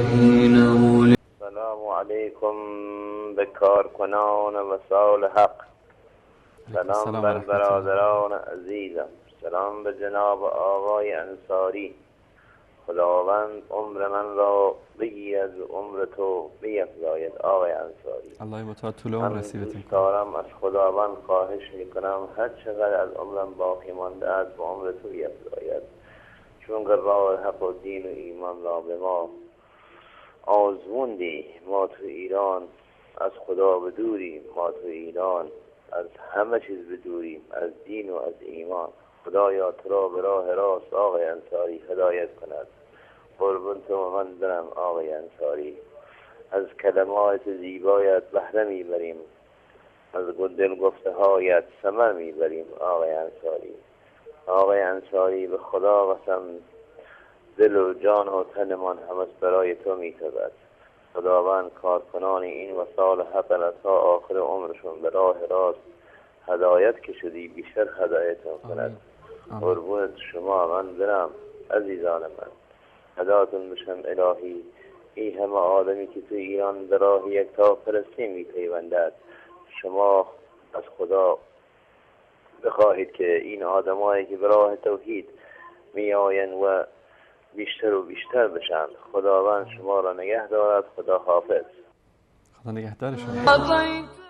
السلام علیکم به کارکنان وسال حق. سلام بر برادران عزیزم. سلام به جناب آقای انصاری. خداوند عمر من را بگیرد و عمر تو بیفزاید آقای انصاری. الله متعال طول عمر نصیبت کنه. دارم از خداوند خواهش میکنم هر چقدر از عمرم باقی مانده است به عمر تو بیفزاید، چون راه حق و دین و ایمان را به ما آزموندی. ما تو ایران از خدا بدوریم، ما تو ایران از همه چیز بدوریم، از دین و از ایمان. خدایا تو را به راه راست آقای انصاری هدایت کند. قربون تو من برم آقای انصاری. از کلمات زیبایت بهره میبریم، از دل گفته هایت ثمر میبریم آقای انصاری. آقای انصاری به خدا قسم دل و جان و تنمان همش برای تو میتابد. خداوند کارکنان این وسال حق تا آخر عمرشون به راه راست هدایت که شدی بیشتر هدایتون کند. قربونت شما من برم عزیزان من، هدایتون بشم الهی. این همه آدمی که تو ایران به راه یکتا پرستی میپیوندد، شما از خدا بخواهید که این آدمایی که به راه توحید میآیند و بیشتر و بیشتر بشن. خداوند شما را نگه دارد. خدا حافظ. خدا نگهدار شما.